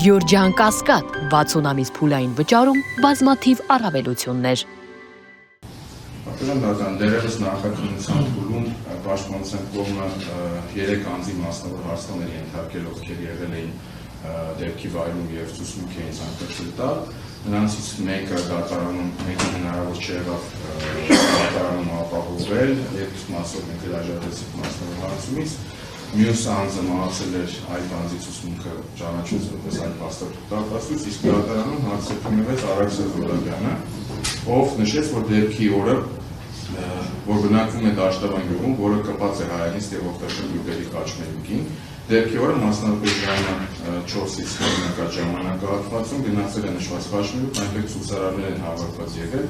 Գյորջյան Կասկադ 60 ամիս փուլային վճարում բազմաթիվ առավելություններ։ Պատժանդական դերևս նախաքննության փուլում պաշտպանության կողմը 3 անձի մասնավոր հարցներ ենթարկել, ովքեր եղել էին դեպքի վայրում եւ ցուցմունք էին ցանկացել տալ։ Նրանցից մեկը դատարանում մեկի հնարավոր չեղավ դատարանում ապահովել, երկու մասով մենք հրաժարվեցինք մասնավոր հարցումից։ Մյուս անձը մահացել էր այդ անձի ցուցմունքը ճանաչվեց որպես այլ փաստաթուղթ տարածված, իսկ դատարանում հարցը քննվեց Արաքսե Զորաբյանը, ով նշեց, որ դեպքի օրը որ բնակվում է Դաշտավան գյուղում, որը կապված է Հայաստանից եւ Օգտաշար գյուղերի խաչմերուկին, դեպքի օրը մասնավորապես ժամը 4-ից 5 ժամանակահատվածում գնացել է նշված խաչմերուկ, այնտեղ ցուցարարներ են հավաքված եղել,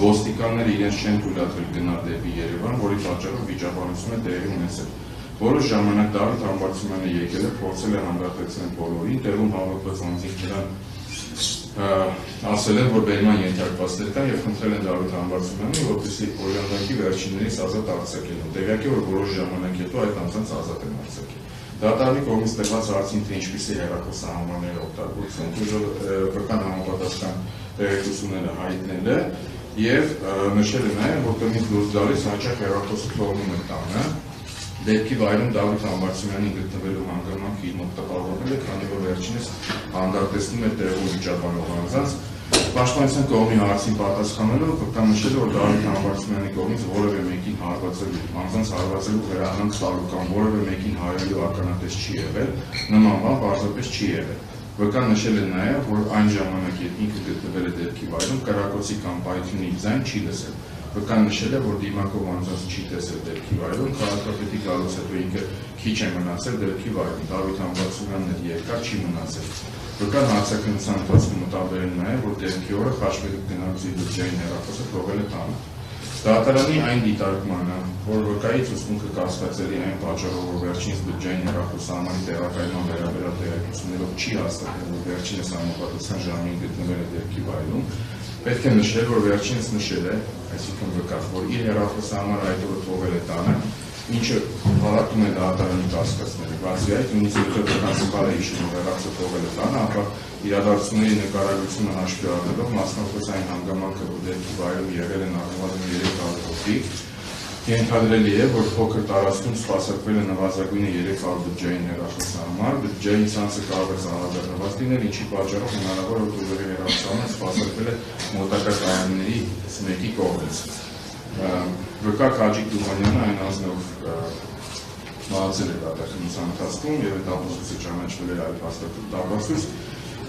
ոստիկանները իրենց չեն թույլատրել գնալ դեպի Երևան, որի պատճառով վիճաբանություն է տեղի ունեցել։ Որոշ ժամանակ Դավիթ Համբարձումյանը եկել է, փորձել է հանդարտեցնել բոլորին, տեղում հավաքված անձինք նրան ասել են, որ բերման ենթարկվածներ կան եւ խնդրել են Դավիթ Համբարձումյանին, որպեսզի օրինակի վերջիններից ազատ արձակելու։ Տեղյակ է, որ որոշ ժամանակ հետո այդ անձանց ազատ են արձակել։ Դատարանի կողմից տված հարցին, թե ինչպիսի հեռախոսահամարներ օգտագործում, վկան համապատասխան տեղեկությունները հայտնել է եւ նշել է նաեւ, որ տնից դուրս գալիս հաճախ հեռախոսը թողնում է տանը։ Դեպքի վայրում Դավիթ Համբարձումյանին գտնվելու հանգամանքը իր մոտ տպավորվել է, քանի որ վերջինս հանդարտեցնում է տեղում վիճաբանող անձանց։ Պաշտպանության կողմի հարցին պատասխանելով վկան նշել է, որ Դավիթ Համբարձումյանի կողմից որևէ մեկին հարվածելու, անձանց հարվածելու վերահանք տալու կամ որևէ մեկին հայելու ականատես չի եղել, նման բան պարզապես չի եղել։ Վկան նշել է նաև, որ այն ժամանակ, երբ ինքը գտնվել է դեպքի վայրում, կրակոցի կամ պայթյունի ձայն չի լսել։ Վկան նշել է, որ դիմակով անձանց չի տեսել դեպքի վայրում, քաղաքապետի գալուց հետո ինքը քիչ է մնացել դեպքի վայրում, Դավիթ Համբարձումյանն էլ երկար չի մնացել։ Վկան հարցաքննության ընթացքում մտաբերել նաև, որ դեպքի օրը խաչմերուկ գնալուց իր բջջային հեռախոսը թողել է տանը։ Դատարանի այն դիտարկմանը, որ վկայի ցուցմունքը կասկածելի այն պատճառով, որ վերջինս բջջային հեռախոսահամարի տեղակայման վերաբերյալ տեղեկություններով չի հաստատել, որ վերջինս համապատասխան ժամին գտնվել է դեպքի վայրում, պետք է նշել, որ վերջինս նշել է, այսինքն վկան, որ իր հեռախոսահամարը այդ օրը թողել է տանը, ինչը հավատում է դատարանի կասկածները։ Բացի այդ, նույնիսկ եթե վկան սխալ է հիշում, որ հեռախոսը թողել է տանը, ապա իրադարձությունների նկարագրությունը հաշվի առնելով, մասնավորապես այն հանգամանքը, որ դեպքի վայրում եղել են առնվազն 300 հոգի, ենթադրելի է, որ փոքր տարածքում սպասարկվել է նվազագույնը 300 բջջային հեռախոսահամար, բջջային ցանցը կարող է ծանրաբեռնված լինել, ինչի պատճառով հնարավոր է որ հեռախոսահամարը սպասարկվել է մոտակա կայանների մեկի կողմից։ Վկա Քաջիկ Դումանյանը այն անձնով մահացել է դատախազության ընթացքում եւ այդ ապացույցը ճանաչվել է այլ փաստաթուղթ տարածված։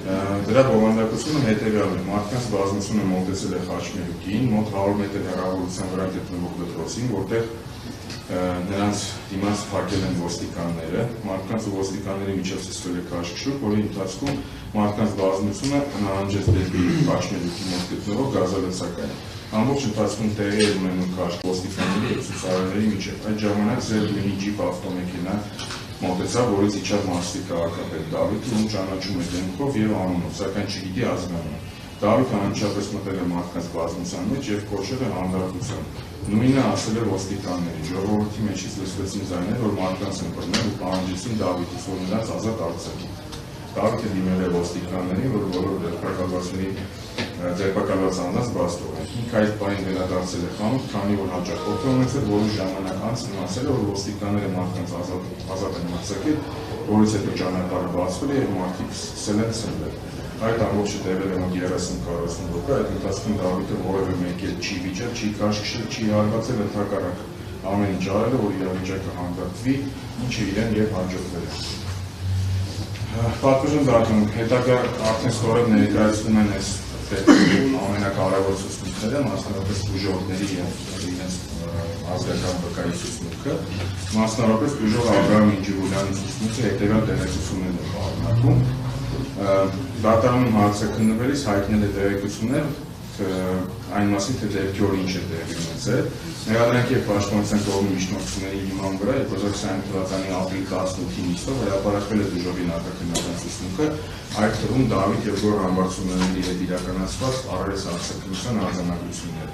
Դրա բովանդակությունը հետևյալն է. մարդկանց բազմությունը մոտեցել է խաչմերուկին, մոտ 100 մետր հեռավորության վրա գտնվող դպրոցին, որտեղ նրանց դիմաց փակել են ոստիկանները, մարդկանց ու ոստիկանների միջև սկսվել է քաշքշուկ, որի ընթացքում մարդկանց բազմությունը հնահանջեց դեպի խաչմերուկի մոտ գտնվող գազալցակային։ Ամբողջ ընթացքում տեղի էր ունենում քաշ ոստիկանների եւ ցուցարարների միջև։ Այդ ժամանակ Զերմինի ջիպ ավտոմեքենա մոտեցավ, որից իջավ Մարսի քաղաքապետ Դավիթը, ում ճանաչում է դեմքով եւ անունով, սակայն չգիտի ազգանունը։ Դավիթը անմիջապես մտել է մարդկանց բազմության մեջ եւ կոչել է հանդարտության։ Նույնը ասել է ոստիկանների, ժողովրդի մեջից լսվեցին ձայներ, որ մարդկանց են բռնել ու պահանջեցին Դավիթից, որ նրանց ազատ արձակի։ Դավիթը դիմել է ոստիկաններին, որ բոլոր ձերբակալված անձանց բաց թողեն։ Ինքը այդ պահին վերադարձել է խանութ, քանի որ հաճախորդ է ունեցել, որոշ ժամանակ անց ասել է, որ ոստիկանները մարդկանց ազատ են արձակել, որից հետո ճանապարհը բացվել է եւ մարդիկ սկսել են ցնվել։ Այդ ամբողջը տևել է մոտ 30-40 րոպե, այդ ընթացքում Դավիթը որևէ մեկի հետ չի վիճել, չի քաշքշել, չի հարվածել, ընդհակառակը ամեն ինչ արել է, որ իրավիճակը հանդարտվի, ինչը իրեն եւ հաջողվել է։ Պատժանդական հետագա արդեն ստորև ներկայացնում են այս ամենակարևոր ցուցմունքները, մասնավորապես բուժողների եւ իրենց ազգական վկայի ցուցմունքը, մասնավորապես բուժող Աբրահամ Ինջիրուլյանի ցուցմունքը հետեւյալ տեղեկություններն է պարունակում։ Դատարանում հարցը քննվելիս հայտնել է տեղեկություններ այն մասին, թե դեպքի օրը ինչ է տեղի ունեցել։ Մեղադրանքի եւ պաշտպանության կողմի միջնորդությունների հիման վրա 2020 թվականի ապրիլի 18-ին նիստով հրապարակվել է բուժողի նախաքննական ցուցմունքը, այդ թվում Դավիթ եւ Գոր Համբարձումյանների հետ իրականացված առերես արձակնության արձանագրությունները։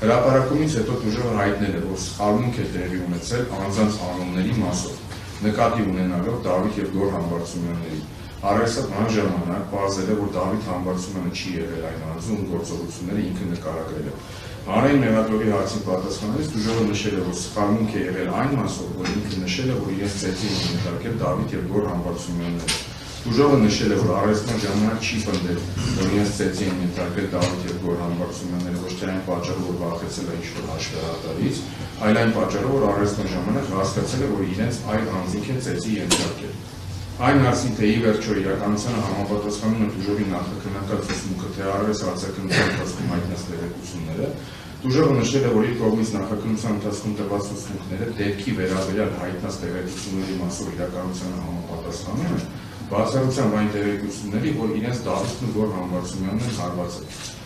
Հրապարակումից հետո բուժողը հայտնել է, որ սխալմունք է տեղի ունեցել անձանց անունների մասով, նկատի ունենալով Դավիթ եւ Գոր Համբարձումյանների Առերեսական ժամանակ պարզել է, որ Դավիթ Համբարձումյանը չի եղել այն անձը, ում գործողությունները ինքը նկարագրել է։ Հանրային մեղադրողի հարցին պատասխանելիս դժողը նշել է, որ սխալմունք է եղել այն մասով, որ ինքը նշել է, որ իրենց ծեծի են ենթարկել Դավիթ եւ Գոռ Համբարձումյանները։ Դժողը նշել է, որ առերեսական ժամանակ չի պնդել, որ իրենց ծեծի են ենթարկել Դավիթ եւ Գոռ Համբարձումյանները ոչ թե այն պատճառով, որ վախեցել է ինչ-որ հաշվետվից, այլ այն պատճառով, որ առերեսական ժամանակ հասկացել է, որ իրենց այլ անձինք է ծեծի ենթարկել։ Այն հարցին, թե ի վերջո իրականությանը համապատասխանում է դժողի նախաքննական ցուցմունքը, թե առերես արձագանքության ընթացքում հայտնած տեղեկությունները, դժողը նշել է, որ իր կողմից նախաքննության ընթացքում տված ցուցմունքները դեպքի վերաբերյալ հայտնած տեղեկությունների մասով իրականությանը համապատասխանում են, բացառությամբ այն տեղեկությունների, որ իրենց Դավիթն ու Գոռ Համբարձումյանն են հարվածել։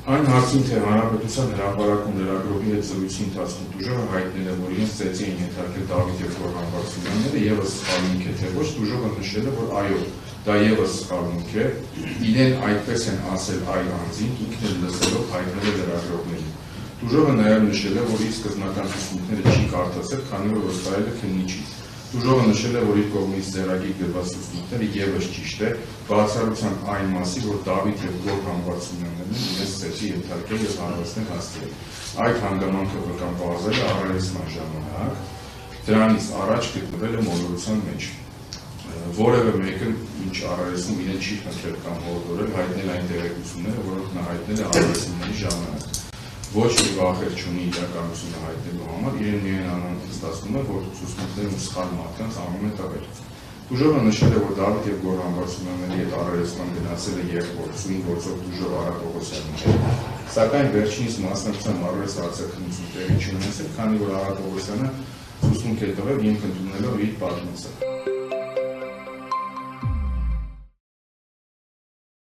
Այն հարցին, թե հանրապետության հրապարակում լրագրողի հետ զրույցի ընթացքում դժողը հայտնել է, որ իրենց ծեծի են ենթարկել Դավիթ եւ Գոռ Համբարձումյանները եւս սխալմունք է, թե ոչ, դժողը նշել է, որ այո, դա եւս սխալմունք է, իրեն այդպես են ասել այլ անձին, ինքն էլ լսելով հայտնել է լրագրողներին։ Դժողը նաեւ նշել է, որ իր սկզբնական ցուցմունքները չի կարդացել, քանի որ վստահել է քննիչին։ Դժողը նշել է, որ իր կողմից ձեռագիր գրված ցուցմունքները եւս ճիշտ է, բացառությամբ այն մասի, որ Դավիթ եւ Գոռ Համբարձումյաններն իրենց ծեծի ենթարկել եւ հարվածներ հասցրել։ Այդ հանգամանքը վկան պարզել է առերեսման ժամանակ, դրանից առաջ գտնվել է մոլորության մեջ։ Որևէ մեկը, ինչ առերեսում իրեն չի խնդրել կամ հորդորել, հայտնել այն տեղեկությունները, որոնք նա հայտնել է առերեսումների ժամանակ։ Ոչ մի վախեր չունի իրականությունը հայտնելու համար, իրեն միայն անհանգստացնում է, որ ցուցմունքներում սխալ մարդկանց անուն է տվել։ Դժողը նշել է, որ Դավիթ եւ Գոռ Համբարձումյանների հետ առերեսման գնացել է եղբորցուին գործող դժող Արա Պողոսյանն է, սակայն վերջինիս մասնակցության առերես արձագանքություն տեղի չի ունեցել, քանի որ Արա Պողոսյանը ցուցմունք է տվել, ինքն ընդունելով իր պատմածը։